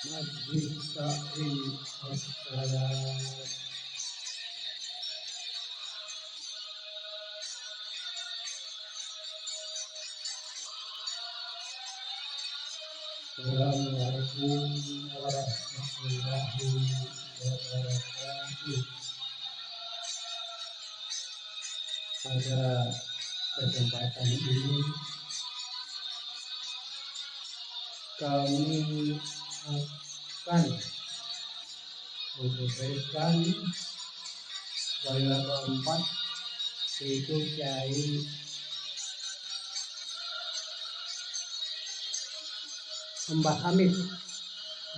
Majlis Taklim As-Salat. Assalamualaikum warahmatullahi wabarakatuh. Pada kesempatan ini kami akan memberikan wayang keempat, yaitu Kiai Mbah Hamid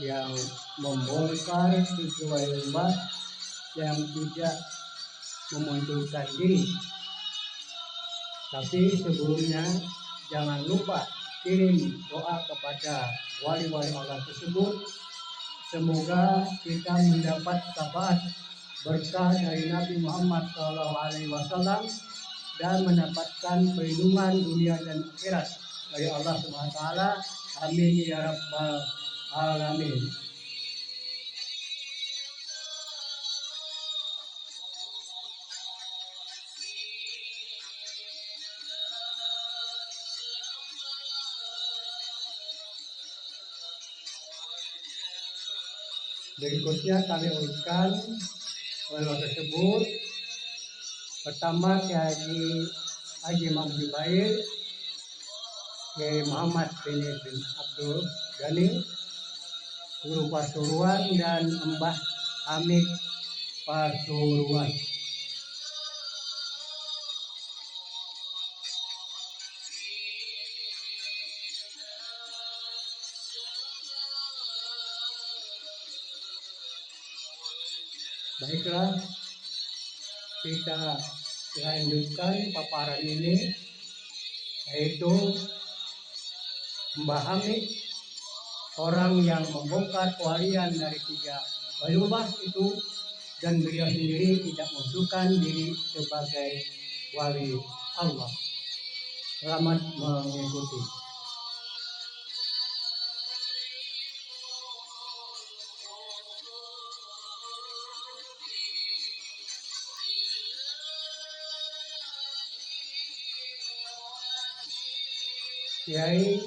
yang membongkar tujuh wayang yang tidak memunculkan diri. Tapi sebelumnya jangan lupa kirim doa kepada wali-wali Allah tersebut. Semoga kita mendapat syafaat berkah dari Nabi Muhammad SAW dan mendapatkan perlindungan dunia dan akhirat dari Allah Subhanahu wa taala. Amin ya rabbal alamin. Berikutnya kami urutkan wayang tersebut. Pertama Kiai Haji Muhammad Jubair, Kiai Muhammad bin Abdul Ghani, Guru Pasuruan, dan Mbah Hamid Pasuruan. Baiklah, kita lanjutkan paparan ini, yaitu Mbah Hamid, orang yang membongkar kewalian dari tiga waliullah itu, dan beliau sendiri tidak menunjukkan diri sebagai wali Allah. Selamat mengikuti. Kiai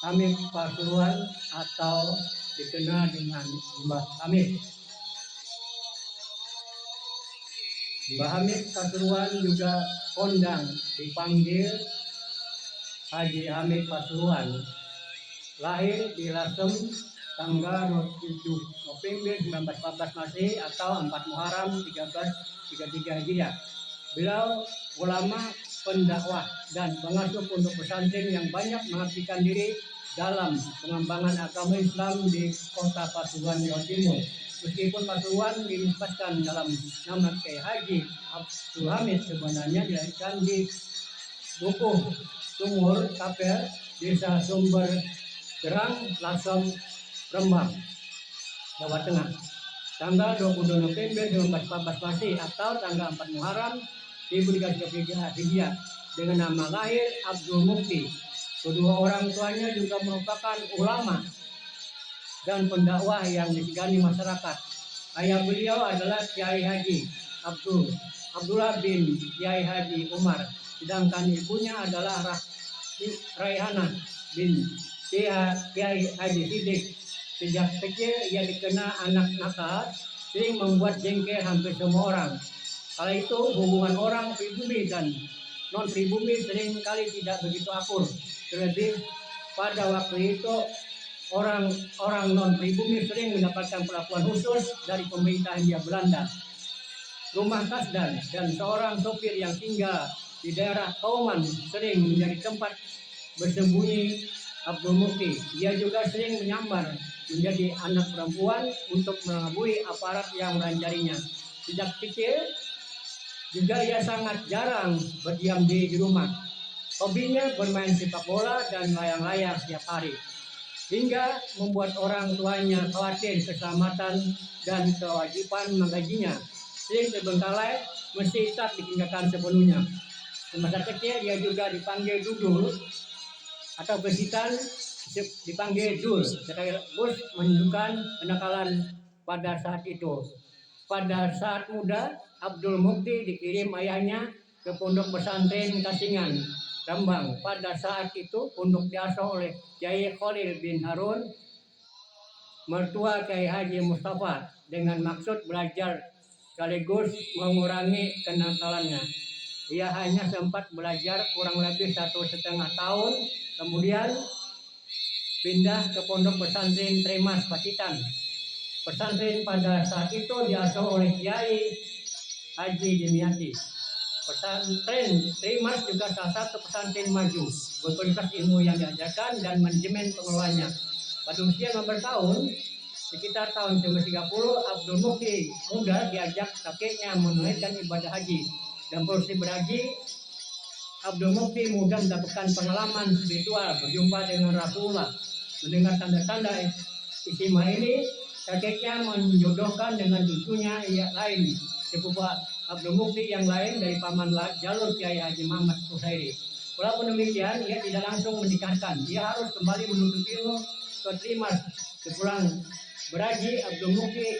Hamid Pasuruan atau dikenal dengan Mbah Hamid. Mbah Hamid Pasuruan juga kondang dipanggil Haji Hamid Pasuruan. Lahir di Lasem tanggal 7 November 1914 Masehi atau 4 Muharram 1333 Hijriah. Beliau ulama, pendakwah, dan pengasuh pondok pesantren yang banyak mengabdikan diri dalam pengembangan agama Islam di kota Pasuruan, Jawa Timur. Meskipun Pasuruan dinisbatkan dalam nama Kiai Haji Abdul Hamid, sebenarnya dilahirkan di Dukuh Sumur Kapel, Desa Sumber Gerang, Lasem, Rembang, Jawa Tengah, tanggal 22 November 1914 Masehi atau tanggal 4 Muharram 1333 Hijriah, dengan nama lahir Abdul Mukti. Kedua orang tuanya juga merupakan ulama dan pendakwah yang disegani masyarakat. Ayah beliau adalah Kiai Haji Abdullah bin Kiai Haji Umar, sedangkan ibunya adalah Raihana bin Kiai Haji Sidik. Sejak kecil ia dikenal anak nakal, sering membuat jengkel hampir semua orang. Kala itu hubungan orang pribumi dan non pribumi sering kali tidak begitu akur. Terlebih pada waktu itu orang non pribumi sering mendapatkan perlakuan khusus dari pemerintah Hindia Belanda. Rumah Kasdan dan seorang sopir yang tinggal di daerah Kauman sering menjadi tempat bersembunyi Abdul Mukti. Ia juga sering menyamar menjadi anak perempuan untuk mengelabui aparat yang merancarinya. Sejak kecil juga ia sangat jarang berdiam diri di rumah. Hobinya bermain sepak bola dan layang-layang setiap hari, hingga membuat orang tuanya khawatir keselamatan dan kewajiban menggajinya. Sering terbengkalai, mesti tak ditinggalkan sepenuhnya. Semasa kecil dia juga dipanggil Dudul atau Besitan dipanggil Dul. Sekaligus menunjukkan kenakalan pada saat itu. Pada saat muda, Abdul Mukti dikirim ayahnya ke pondok pesantren Kasingan, Rembang. Pada saat itu pondok diasuh oleh Kiai Khalil bin Harun, mertua Kiai Haji Mustafa, dengan maksud belajar sekaligus mengurangi kenakalannya. Ia hanya sempat belajar kurang lebih 1,5 tahun, kemudian pindah ke pondok pesantren Tremas Pacitan. Pesantren pada saat itu diasuh oleh Kiai Haji Dimyati. Pesantren Tremas juga salah satu pesantren maju, berkualitas ilmu yang diajarkan dan manajemen pengelolanya. Pada usia 15 tahun, sekitar tahun 1930, Abdul Mukti muda diajak kakeknya menunaikan ibadah haji. Dan proses berhaji, Abdul Mukti muda mendapatkan pengalaman spiritual, berjumpa dengan Rasulullah. Mendengar tanda-tanda istimewa ini, kakeknya menjodohkan dengan cucunya yang lain, sepupu Abdul Mukti yang lain dari paman jalur Kiai Haji Muhammad Kusairi. Walaupun demikian, ia tidak langsung menikahkan. Ia harus kembali menuntut ilmu ke Trimas. Sepulang berhaji, Abdul Mukti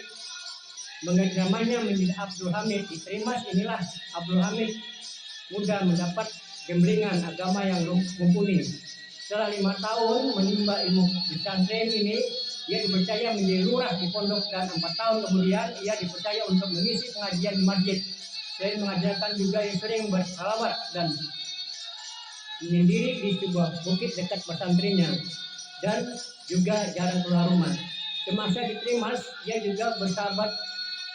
mengganti namanya menjadi Abdul Hamid. Di Trimas inilah Abdul Hamid muda mendapat gemblengan agama yang mumpuni. Setelah 5 tahun menimba ilmu di pesantren ini, ia dipercaya menjadi lurah di pondok, dan 4 tahun kemudian ia dipercaya untuk mengisi pengajian di masjid. Selain mengajarkan juga yang sering bersalawat dan menyendiri di sebuah bukit dekat pesantrennya, dan juga jarang keluar rumah. Semasa di Trimas, ia juga bersahabat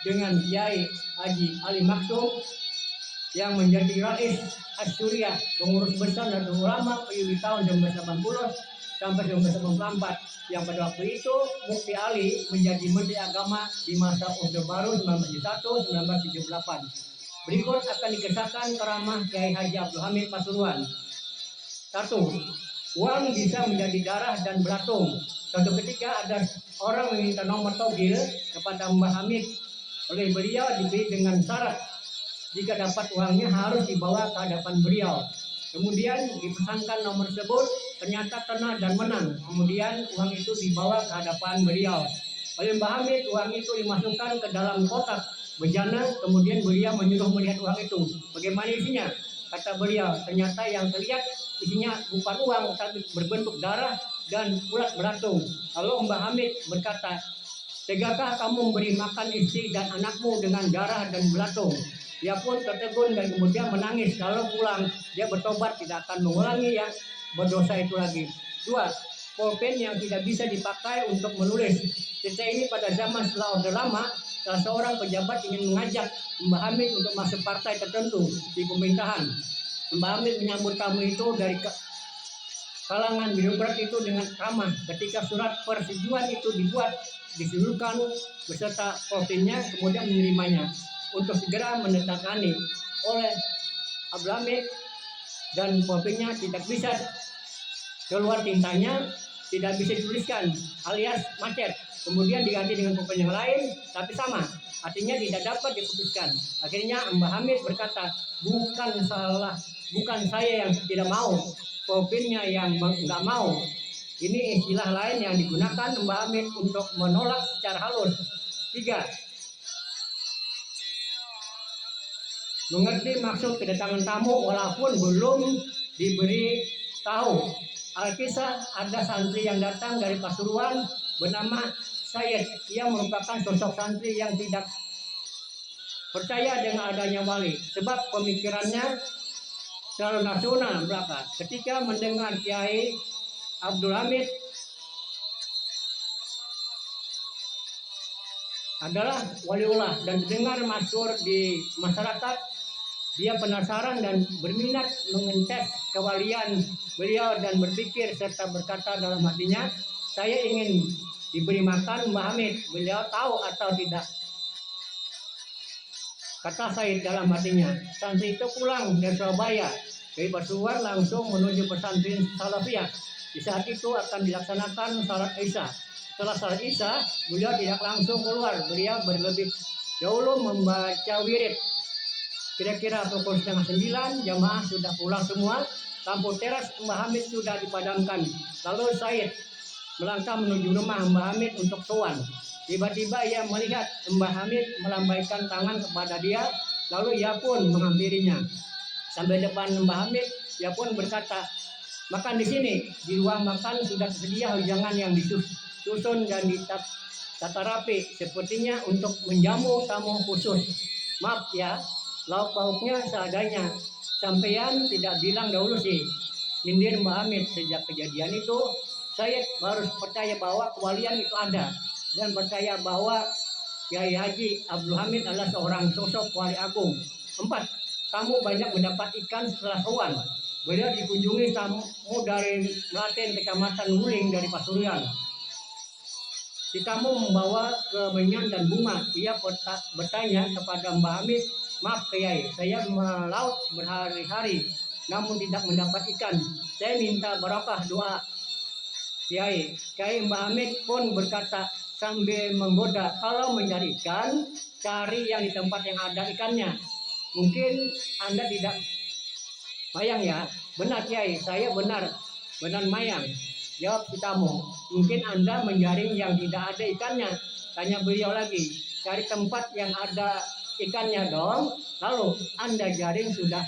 dengan Kiai Haji Ali Maksum yang menjadi Rais Asyuriah, pengurus besar dan ulama PUI tahun 1980 sampai 1994, yang pada waktu itu Mufti Ali menjadi Menteri Agama di masa Orde Baru 1971-1978. Berikut akan dikisahkan keramah Kiai Haji Abdul Hamid Pasuruan. 1. Uang bisa menjadi darah dan belatung. Suatu ketika ada orang meminta nomor togel kepada Mbah Hamid. Oleh beliau diberi dengan syarat, jika dapat uangnya harus dibawa ke hadapan beliau. Kemudian dipesankan nomor tersebut, ternyata kena dan menang. Kemudian uang itu dibawa ke hadapan beliau. Oleh Mbah Hamid, uang itu dimasukkan ke dalam kotak bejana. Kemudian beliau menyuruh melihat uang itu. Bagaimana isinya? Kata beliau, ternyata yang terlihat isinya bukan uang, tapi berbentuk darah dan ulat belatung. Lalu Mbah Hamid berkata, tegakah kamu memberi makan istri dan anakmu dengan darah dan belatung? Dia pun tertegun dan kemudian menangis. Kalau pulang, dia bertobat tidak akan mengulangi yang berdosa itu lagi. 2. Pulpen yang tidak bisa dipakai untuk menulis. Cerita ini pada zaman setelah Orde Lama, salah seorang pejabat ingin mengajak Mbah Hamid untuk masuk partai tertentu di pemerintahan. Mbah Hamid menyambut tamu itu dari kalangan birokrat itu dengan ramah. Ketika surat persetujuan itu dibuat, disuruhkan beserta pulpennya, kemudian menerimanya untuk segera menandatangani. Oleh Abdul Hamid, dan pulpennya tidak bisa keluar tintanya, tidak bisa dituliskan alias macet. Kemudian diganti dengan pulpen yang lain tapi sama, artinya tidak dapat diputuskan. Akhirnya Mbah Hamid berkata, bukan saya yang tidak mau, pulpennya yang nggak mau. Ini istilah lain yang digunakan Mbah Hamid untuk menolak secara halus. 3. Mengerti maksud kedatangan tamu walaupun belum diberi tahu. Alkisah, ada santri yang datang dari Pasuruan bernama Said. Ia merupakan sosok santri yang tidak percaya dengan adanya wali, sebab pemikirannya selalu nasional belaka. Ketika mendengar Kiai Abdul Hamid adalah waliullah dan dengar masyhur di masyarakat, dia penasaran dan berminat mengentes kewalian beliau dan berpikir serta berkata dalam hatinya, saya ingin diberi makan Mbah Hamid. Beliau tahu atau tidak? Kata Said dalam hatinya. Santri itu pulang dari Surabaya, dari Pasuruan langsung menuju pesantren Salafiyah. Di saat itu akan dilaksanakan salat Isya. Setelah salat Isya, beliau tidak langsung keluar. Beliau berlebih dahulu membaca wirid. Kira-kira pukul 8:30 jamaah sudah pulang semua. Lampu teras Mbah Hamid sudah dipadamkan. Lalu Said melangkah menuju rumah Mbah Hamid untuk sowan. Tiba-tiba ia melihat Mbah Hamid melambaikan tangan kepada dia, lalu ia pun menghampirinya. Sampai depan Mbah Hamid, ia pun berkata, "Makan di sini, di ruang makan sudah tersedia hidangan yang disusun dan ditata rapi, sepertinya untuk menjamu tamu khusus. Maaf ya, lauk pauknya seadanya. Sampean tidak bilang dahulu sih," sindir Mbah Hamid. Sejak kejadian itu, saya baru percaya bahwa kewalian itu ada dan percaya bahwa Kiai Haji Abdul Hamid adalah seorang sosok wali agung. 4. Tamu banyak mendapat ikan setelah sowan. Beliau dikunjungi tamu dari Melaten, Kecamatan Wuling dari Pasuruan. Si tamu membawa kemenyan dan bunga. Ia bertanya kepada Mbah Hamid, "Maaf Kiai, saya melaut berhari-hari namun tidak mendapat ikan. Saya minta barokah doa Kiai." Mbah Hamid pun berkata sambil menggoda, "Kalau mencari ikan, cari yang di tempat yang ada ikannya. Mungkin Anda tidak mayang ya." "Benar Kiai, saya benar mayang," jawab si tamu. "Mungkin Anda menjaring yang tidak ada ikannya," tanya beliau lagi. "Cari tempat yang ada ikannya dong. Lalu Anda jaring sudah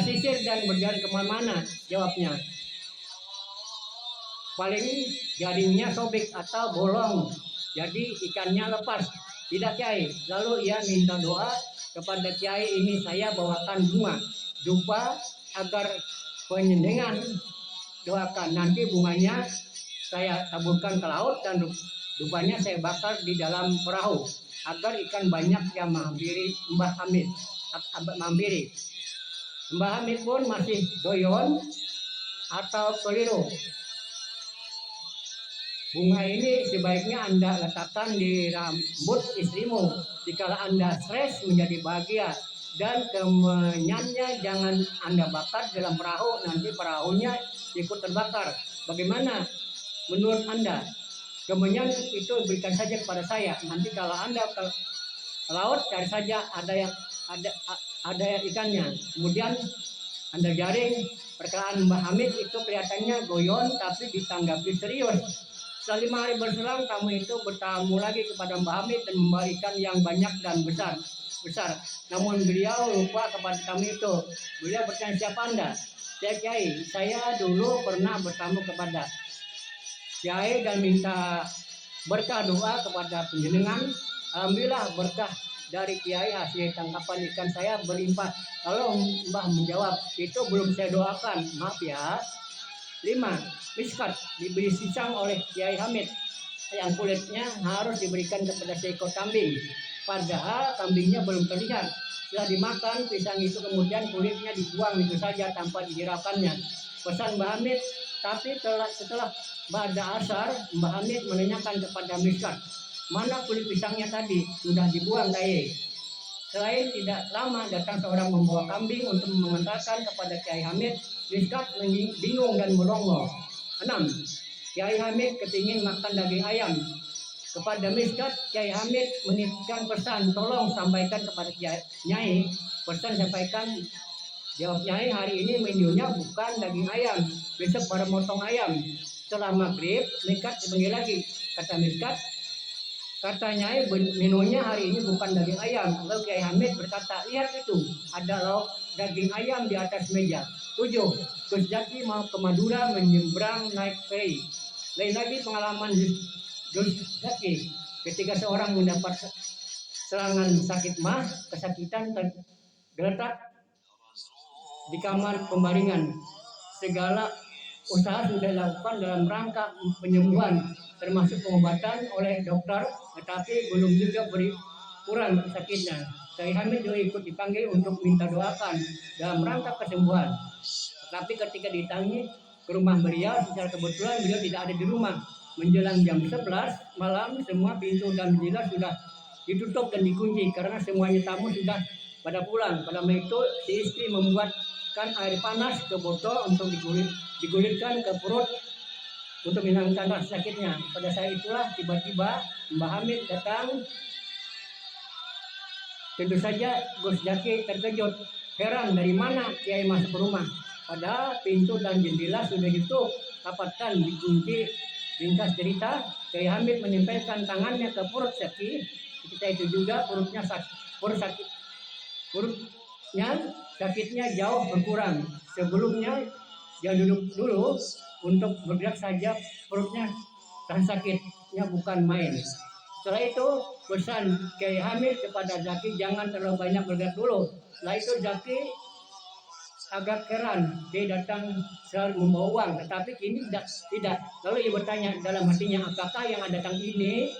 sisir dan berjaring kemana-mana," jawabnya. "Paling jaringnya sobek atau bolong, jadi ikannya lepas." "Tidak Kiai." Lalu ia minta doa kepada Kiai, "Ini saya bawakan bunga, dupa agar penyendengan doakan. Nanti bunganya saya taburkan ke laut dan dupanya saya bakar di dalam perahu agar ikan banyak yang menghampiri Mbah Hamid." Mbah Hamid pun masih doyon atau keliru. "Bunga ini sebaiknya Anda letakkan di rambut istrimu. Jika Anda stres menjadi bahagia, dan kemenyannya jangan Anda bakar dalam perahu, nanti perahunya ikut terbakar. Bagaimana menurut Anda? Kemenyan itu berikan saja kepada saya. Nanti kalau Anda ke laut, cari saja ada ikannya. Kemudian Anda jaring." Perkataan Mbah Hamid itu kelihatannya goyon tapi ditanggapi serius. Setelah 5 hari berselang, tamu itu bertamu lagi kepada Mbah Hamid dan membawa ikan yang banyak dan besar. Namun beliau lupa kepada tamu itu. Beliau bertanya, "Siapa Anda?" "Saya Kiai, saya dulu pernah bertamu kepada Kiai dan minta berkah doa kepada penjenengan. Alhamdulillah berkah dari Kiai hasil tangkapan ikan saya berlimpah." Lalu Mbah menjawab, "Itu belum saya doakan, maaf ya." 5. Miskat diberi sisang oleh Kiai Hamid yang kulitnya harus diberikan kepada seekor kambing, padahal kambingnya belum terlihat. Setelah dimakan, pisang itu kemudian kulitnya dibuang itu saja tanpa dihiraukannya. Pesan Mbah Hamid. Tapi setelah ba'da asar, Mbah Hamid menanyakan kepada Miskat, "Mana kulit pisangnya tadi? Sudah dibuang Kiai." Selain tidak lama datang seorang membawa kambing untuk mengantarkan kepada Kiai Hamid. Miskat bingung dan melongo. 6. Kiai Hamid kepingin makan daging ayam. Kepada Miskat, Kiai Hamid menitipkan pesan, "Tolong sampaikan kepada Nyai, pesan sampaikan." Jawab Nyai, "Hari ini menunya bukan daging ayam, besok baru motong ayam." Setelah maghrib, Miskat dipanggil lagi. Kata Miskat, "Kata Nyai, menunya hari ini bukan daging ayam." Lalu Kiai Hamid berkata, "Lihat itu, ada lauk daging ayam di atas meja." 7. Gus Jaki mau ke Madura menyeberang naik feri. Lain lagi pengalaman Gus Jaki ketika seorang mendapat serangan sakit mah, kesakitan tergeletak di kamar pembaringan. Segala usaha sudah dilakukan dalam rangka penyembuhan, termasuk pengobatan oleh dokter, tetapi belum juga kurang sakitnya. Kiai Hamid juga ikut dipanggil untuk minta doakan dalam rangka kesembuhan. Tetapi ketika ditanya ke rumah beliau, secara kebetulan beliau tidak ada di rumah. Menjelang jam 11 malam, semua pintu dan jendela sudah ditutup dan dikunci karena semuanya tamu sudah pada pulang. Pada malam itu, si istri membuatkan air panas ke botol untuk digulirkan ke perut untuk menghilangkan rasa sakitnya. Pada saat itulah tiba-tiba Mbah Hamid datang. Tentu saja Gus Jaki terkejut, heran dari mana Kiai masuk ke rumah. Padahal pintu dan jendela sudah ditutup. dapatkan dikunci ringkas cerita. Kiai Hamid menempelkan tangannya ke perut Zaki. Ketika itu juga perutnya perutnya sakitnya jauh berkurang. Sebelumnya dia duduk dulu untuk bergerak saja perutnya dan sakitnya bukan main. Setelah itu pesan Kiai Hamid kepada Zaki jangan terlalu banyak bergerak dulu. Setelah itu Zaki agak heran, dia datang selalu membawa uang, tetapi kini tidak. Lalu ia bertanya dalam hatinya, apakah yang datang ini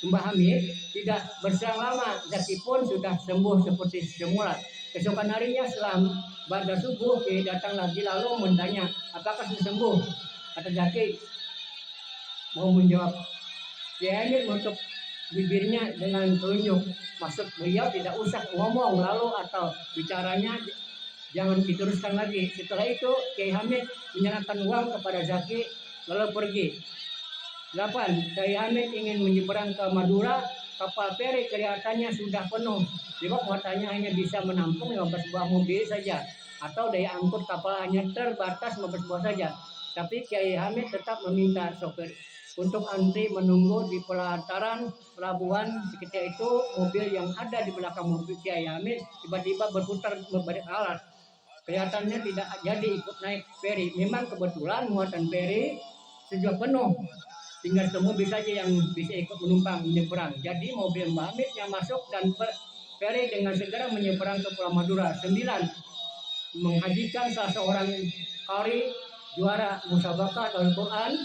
Mbah Hamid tidak berselang lama. Zaki pun sudah sembuh seperti semula. Keesokan harinya setelah pada subuh dia datang lagi lalu bertanya, apakah sudah sembuh? Kata Zaki mau menjawab. Kiai Hamid menutup bibirnya dengan telunjuk. Maksud beliau tidak usah ngomong lalu atau bicaranya jangan diteruskan lagi. Setelah itu Kiai Hamid menyerahkan uang kepada Zaki lalu pergi. 8. Kiai Hamid ingin menyeberang ke Madura. Kapal feri kelihatannya sudah penuh. Sebab muatannya hanya bisa menampung 15 buah mobil saja. Atau daya angkut kapal hanya terbatas 15 buah saja. Tapi Kiai Hamid tetap meminta sopir untuk antri menunggu di pelataran pelabuhan. Ketika itu mobil yang ada di belakang mobil Kiai Hamid tiba-tiba berputar berbalik arah. Kelihatannya tidak jadi ikut naik feri. Memang kebetulan muatan feri sudah penuh. Tinggal satu mobil saja yang bisa ikut menumpang menyeberang. Jadi mobil Mbah Hamid yang masuk dan feri dengan segera menyeberang ke Pulau Madura. 9. Menghajikan salah seorang qari juara musabaqah Al-Quran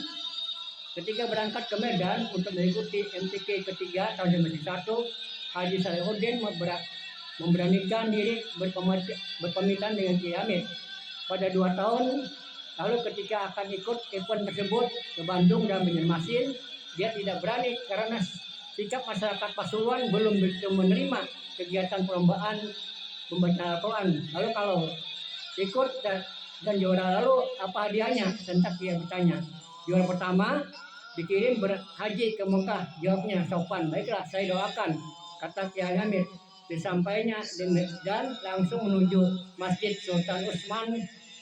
ketika berangkat ke Medan untuk mengikuti MTQ ketiga tahun 2001. Haji Salahuddin memberanikan diri berpamitan dengan Kiai Hamid pada 2 tahun lalu. Ketika akan ikut event tersebut ke Bandung dan Banjarmasin, dia tidak berani karena sikap masyarakat Pasuruan belum begitu menerima kegiatan perlombaan membaca Al-Quran. Lalu kalau ikut dan juara lalu apa hadiahnya? Sentak dia bertanya. Juara pertama dikirim berhaji ke Mekah. Jawabnya sopan, baiklah saya doakan, kata Kiai Hamid. Disampainya dan langsung menuju Masjid Sultan Utsman.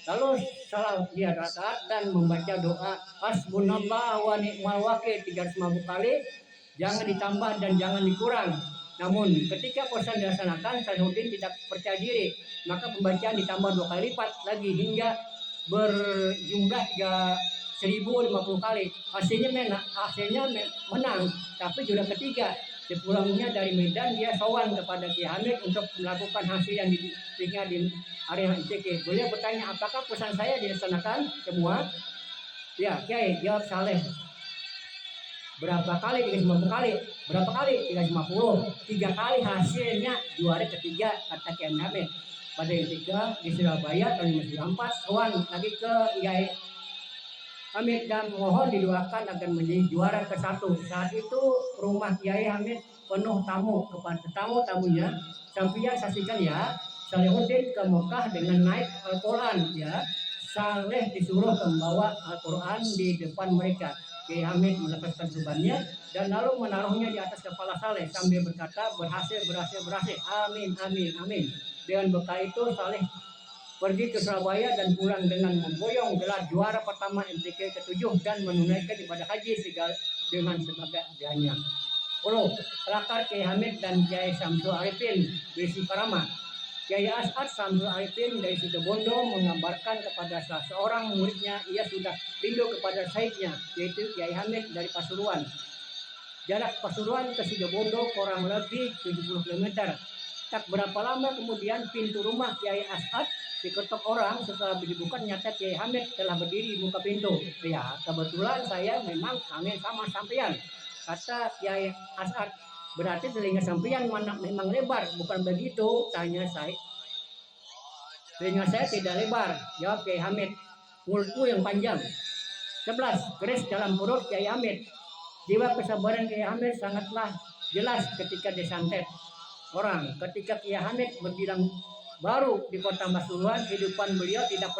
Lalu salat dia rakaat dan membaca doa Hasbunallah wa ni'mal wakil 350 kali. Jangan ditambah dan jangan dikurang. Namun ketika puasa dilaksanakan, Salahuddin tidak percaya diri. Maka pembacaan ditambah 2 kali lipat lagi hingga berjumlah 1050 kali. Hasilnya menang. Tapi juara ketiga. Sepulangnya dari Medan dia sowan kepada Kiai Hamid untuk melakukan hasil yang dipikirkan di area MTQ. Beliau bertanya, apakah pesan saya dilaksanakan semua? Ya, Kiai jawab saleh. Berapa kali? 350 kali. Berapa kali? 350. 3 kali hasilnya juara ketiga, kata Kiai Hamid. Pada ketika di Surabaya tahun 1994 sowan lagi ke Kiai Hamid dan mohon didoakan agar menjadi juara ke-1. Saat itu rumah Kiai Hamid penuh tamu. Kepada tamu-tamunya, sampai saksikan ya, Salahuddin ke Mekah dengan naik Al-Quran ya. Saleh disuruh membawa Al-Quran di depan mereka. Kiai Hamid melepaskan tubannya dan lalu menaruhnya di atas kepala Saleh sambil berkata, berhasil. Amin, amin, amin. Dengan bekal itu Saleh pergi ke Surabaya dan pulang dengan memboyong gelar juara pertama MTQ ke-7 dan menunaikan ibadah haji dengan sebagai hadiahnya. 10. Kelakar Kiai Hamid dan Kiai Samsul Arifin berisi Karama. Kiai As'ad Samsul Arifin dari Situbondo mengabarkan kepada salah seorang muridnya ia sudah rindu kepada saidnya, yaitu Kiai Hamid dari Pasuruan. Jarak Pasuruan ke Situbondo kurang lebih 70 km. Tak berapa lama kemudian pintu rumah Kiai As'ad diketok orang. Setelah dibuka nyata Kiai Hamid telah berdiri di muka pintu. Ya, kebetulan saya memang kangen sama sampean, kata Kiai As'ad. Berarti telinga sampean mana memang lebar, bukan begitu? Tanya saya. Telinga saya tidak lebar, jawab Kiai Hamid. Mulutku yang panjang. 11. Keris dalam perut Kiai Hamid. Jiwa kesabaran Kiai Hamid sangatlah jelas ketika disantet orang. Ketika Kiai Hamid berbilang baru di kota Pasuruan, kehidupan beliau tidak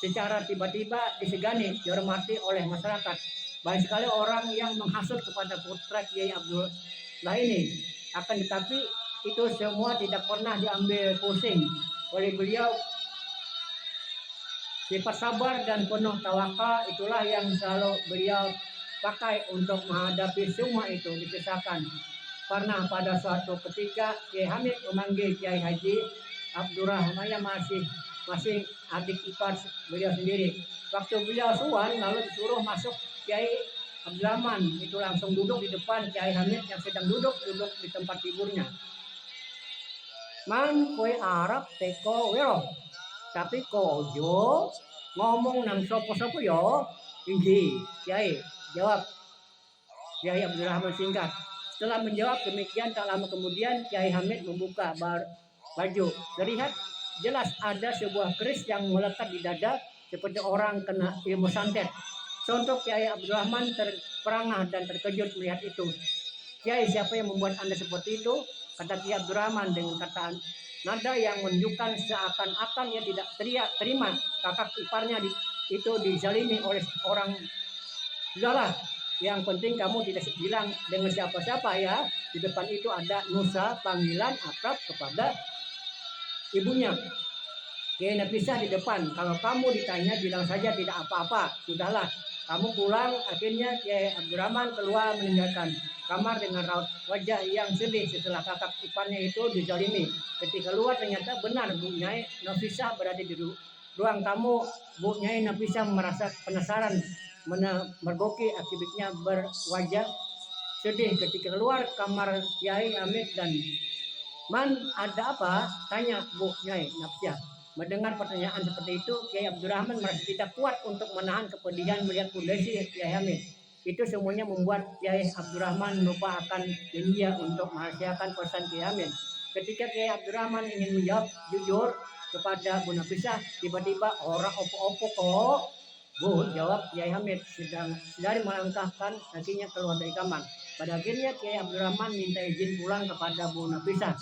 secara tiba-tiba disegani, dihormati oleh masyarakat. Banyak sekali orang yang menghasut kepada putra Kiai Abdullah ini. Akan tetapi itu semua tidak pernah diambil pusing oleh beliau. Sifat sabar dan penuh tawakal itulah yang selalu beliau pakai untuk menghadapi semua itu dikisahkan. Karena pada suatu ketika Kiai Hamid memanggil Kiai Haji Abdurrahman yang masih adik ipar beliau sendiri. Waktu beliau suan lalu disuruh masuk Kiai Abdurrahman itu langsung duduk di depan Kiai Hamid yang sedang duduk di tempat tidurnya. Man koi Arab teko wero, tapi kojo ngomong nang sopo-sopo yo, tinggi Kiai jawab. Kiai Abdurrahman singkat. Setelah menjawab demikian, tak lama kemudian Kiai Hamid membuka baju. Terlihat jelas ada sebuah keris yang melekat di dada seperti orang kena ilmu santet. Sontok Kiai Abdurrahman terperangah dan terkejut melihat itu. Kiai, siapa yang membuat Anda seperti itu? Kata Kiai Abdurrahman dengan kata nada yang menunjukkan seakan-akan ia tidak terima kakak iparnya itu dizalimi oleh orang. Sudahlah, yang penting kamu tidak bilang dengan siapa-siapa ya. Di depan itu ada Nusa panggilan akrab kepada ibunya. Kiai Nafisah di depan. Kalau kamu ditanya bilang saja tidak apa-apa. Sudahlah, kamu pulang. Akhirnya Kiai Abdurrahman keluar meninggalkan kamar dengan raut wajah yang sedih setelah kakak iparnya itu dizalimi. Ketika keluar ternyata benar Bu Nyai Nafisah berada di ruang tamu. Bu Nyai Nafisah merasa penasaran mergoki akibatnya berwajah sedih ketika keluar kamar Kiai Hamid dan Man, ada apa? Tanya Bu Nyai Nafisah. Mendengar pertanyaan seperti itu, Kiai Abdurrahman merasa tidak kuat untuk menahan kepedihan melihat kondisi Kiai Hamid. Itu semuanya membuat Kiai Abdurrahman lupa akan janjinya untuk merahasiakan pesan Kiai Hamid. Ketika Kiai Abdurrahman ingin menjawab jujur kepada Bu Nafisah, tiba-tiba orang opo-opo kok. Bu, jawab Kiai Hamid sedari melangkahkan kakinya keluar dari kamar. Pada akhirnya Kiai Abdurrahman minta izin pulang kepada Bu Nafisah.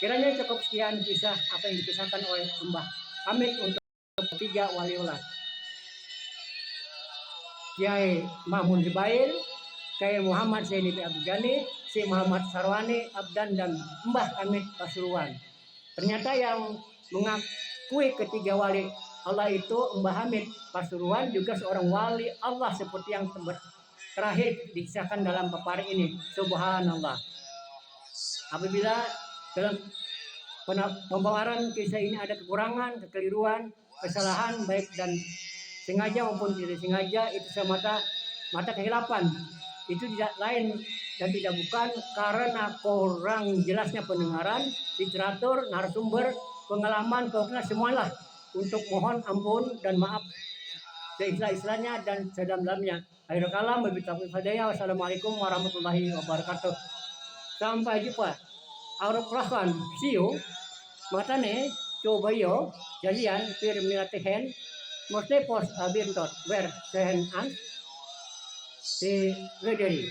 Kiranya cukup sekian kisah apa yang dikisahkan oleh Mbah Hamid untuk ketiga waliullah. Kiai Mahmud Zubair, Kiai Muhammad Zaini Abdul Ghani, Si Muhammad Sarwani Abdan dan Mbah Hamid Pasuruan. Ternyata yang mengakui ketiga wali Allah itu Mbah Hamid Pasuruan juga seorang wali Allah seperti yang terakhir dikisahkan dalam paparan ini. Subhanallah. Apabila dalam pembawaran kisah ini ada kekurangan, kekeliruan, kesalahan baik dan sengaja maupun tidak sengaja, itu semata kehilapan. Itu tidak lain dan tidak bukan karena kurang jelasnya pendengaran, literatur, narasumber, pengalaman, pokoknya semualah. Untuk mohon ampun dan maaf seikhlas-ikhlasnya dan sedalam-dalamnya. Akhirul kalam, wassalamualaikum warahmatullahi wabarakatuh. Sampai jumpa. Auruklah see you. Matane coba yo jalian pirmilatehen mesti pos abintot wer sehen an di Wederi.